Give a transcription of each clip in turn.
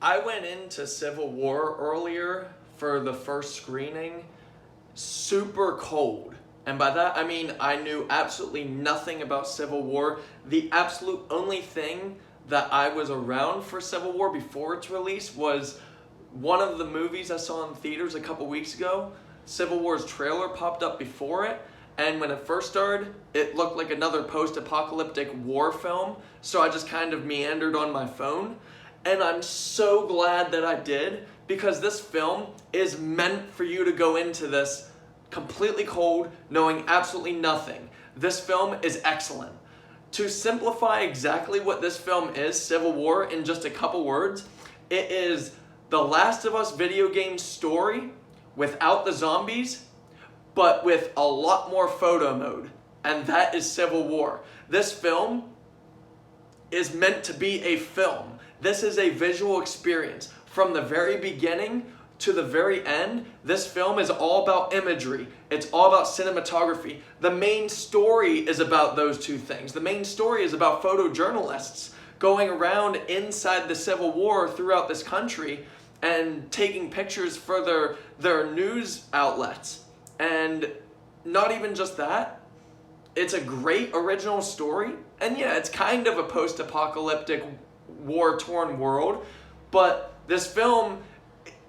I went into Civil War earlier for the first screening super cold. And by that I mean I knew absolutely nothing about Civil War. The absolute only thing that I was around for Civil War before its release was one of the movies I saw in theaters a couple weeks ago. Civil War's trailer popped up before it, and when it first started, it looked like another post-apocalyptic war film, so I just kind of meandered on my phone. And I'm so glad that I did, because this film is meant for you to go into this completely cold, knowing absolutely nothing. This film is excellent. To simplify exactly what this film is, Civil War, in just a couple words, it is the Last of Us video game story without the zombies, but with a lot more photo mode, and that is Civil War. This film is meant to be a film. This is a visual experience. From the very beginning to the very end, this film is all about imagery. It's all about cinematography. The main story is about those two things. The main story is about photojournalists going around inside the Civil War throughout this country and taking pictures for their news outlets. And not even just that, it's a great original story. And yeah, it's kind of a post-apocalyptic, war-torn world, but this film,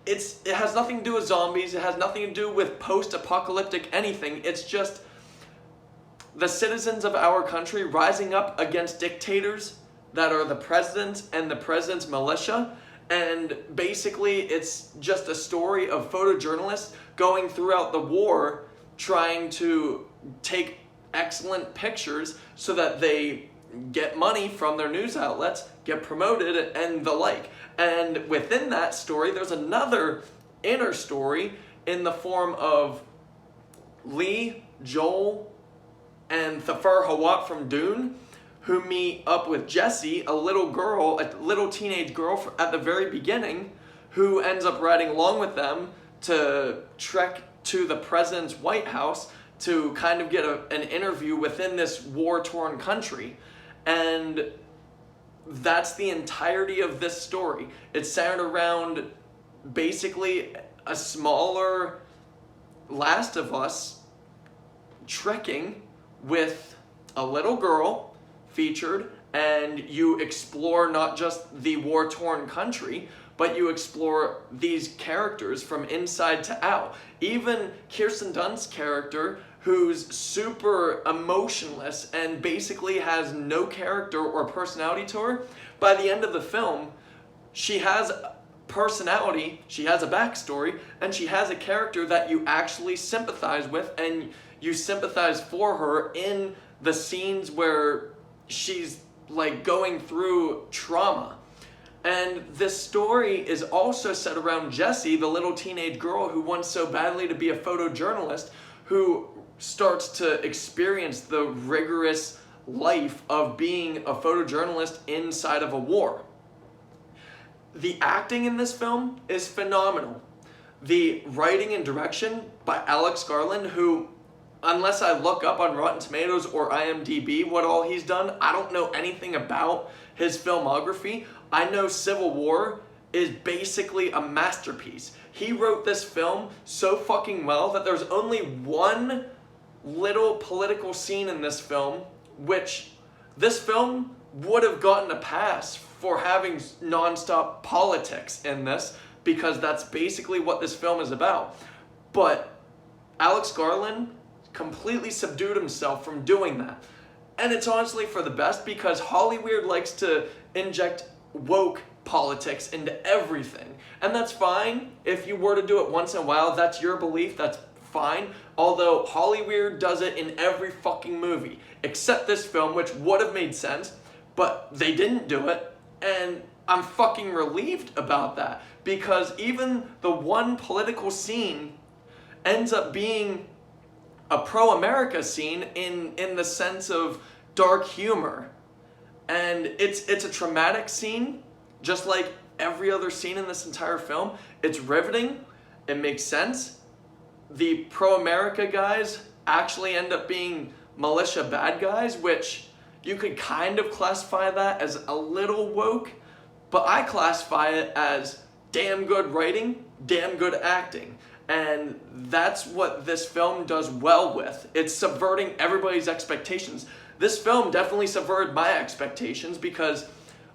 it has nothing to do with zombies, it has nothing to do with post-apocalyptic anything. It's just the citizens of our country rising up against dictators that are the president and the president's militia. And basically it's just a story of photojournalists going throughout the war trying to take excellent pictures so that they get money from their news outlets, get promoted, and the like. And within that story, there's another inner story in the form of Lee, Joel, and Thufir Hawat from Dune, who meet up with Jessie, a little teenage girl at the very beginning, who ends up riding along with them to trek to the president's White House to kind of get an interview within this war-torn country. And that's the entirety of this story. It's centered around basically a smaller Last of Us trekking with a little girl featured, and you explore not just the war-torn country, but you explore these characters from inside to out. Even Kirsten Dunst's character, who's super emotionless and basically has no character or personality to her, by the end of the film, she has personality, she has a backstory, and she has a character that you actually sympathize with, and you sympathize for her in the scenes where she's like going through trauma. And this story is also set around Jessie, the little teenage girl who wants so badly to be a photojournalist, who starts to experience the rigorous life of being a photojournalist inside of a war. The acting in this film is phenomenal. The writing and direction by Alex Garland, who, unless I look up on Rotten Tomatoes or IMDb what all he's done, I don't know anything about his filmography. I know Civil War is basically a masterpiece. He wrote this film so fucking well that there's only one little political scene in this film, which this film would have gotten a pass for having non-stop politics in this, because that's basically what this film is about. But Alex Garland completely subdued himself from doing that. And it's honestly for the best, because Hollywood likes to inject woke politics into everything. And that's fine. If you were to do it once in a while, that's your belief, that's fine. Although Hollywood does it in every fucking movie, except this film, which would have made sense, but they didn't do it. And I'm fucking relieved about that, because even the one political scene ends up being a pro-America scene in the sense of dark humor. And it's a traumatic scene, just like every other scene in this entire film. It's riveting, it makes sense. The pro-America guys actually end up being militia bad guys, which you could kind of classify that as a little woke, but I classify it as damn good writing, damn good acting. And that's what this film does well with. It's subverting everybody's expectations. This film definitely subverted my expectations because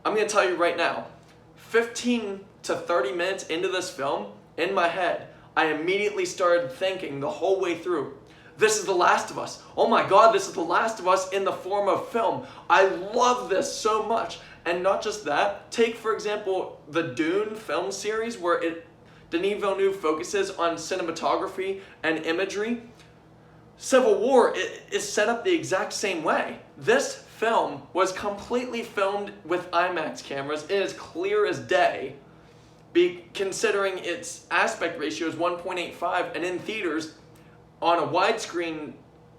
I'm going to tell you right now, 15 to 30 minutes into this film, in my head, I immediately started thinking the whole way through, this is The Last of Us. Oh my God, this is The Last of Us in the form of film. I love this so much. And not just that, take for example the Dune film series where Denis Villeneuve focuses on cinematography and imagery. Civil War is set up the exact same way. This film was completely filmed with IMAX cameras. It is clear as day, considering its aspect ratio is 1.85, and in theaters, on a widescreen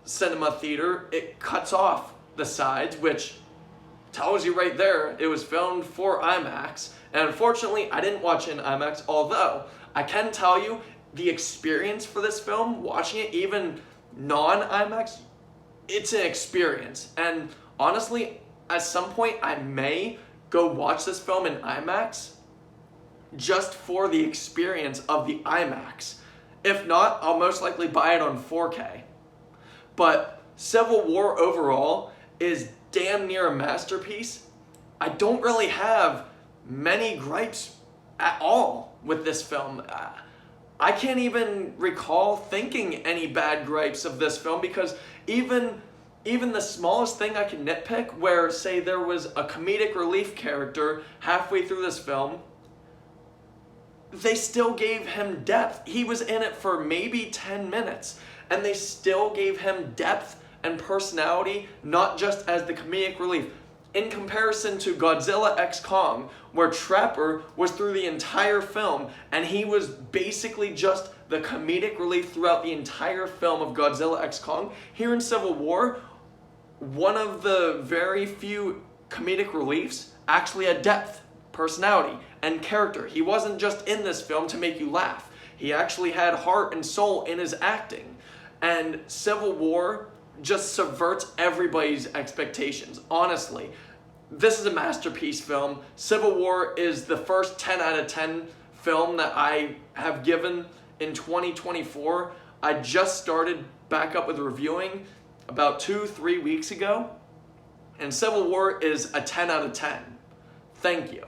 cinema theater, it cuts off the sides, which tells you right there it was filmed for IMAX. And unfortunately, I didn't watch it in IMAX, although I can tell you the experience for this film, watching it even non-IMAX, it's an experience. And honestly, at some point, I may go watch this film in IMAX just for the experience of the IMAX. If not, I'll most likely buy it on 4K. But Civil War overall is damn near a masterpiece. I don't really have many gripes at all with this film. I can't even recall thinking any bad gripes of this film because even the smallest thing I can nitpick, where say there was a comedic relief character halfway through this film, they still gave him depth. He was in it for maybe 10 minutes, and they still gave him depth and personality, not just as the comedic relief. In comparison to Godzilla x Kong, where Trapper was through the entire film, and he was basically just the comedic relief throughout the entire film of Godzilla x Kong, here in Civil War, one of the very few comedic reliefs actually had depth, personality, and character. He wasn't just in this film to make you laugh. He actually had heart and soul in his acting. And Civil War just subverts everybody's expectations. Honestly, this is a masterpiece film. Civil War is the first 10 out of 10 film that I have given in 2024. I just started back up with reviewing about 2-3 weeks ago, and Civil War is a 10 out of 10. Thank you.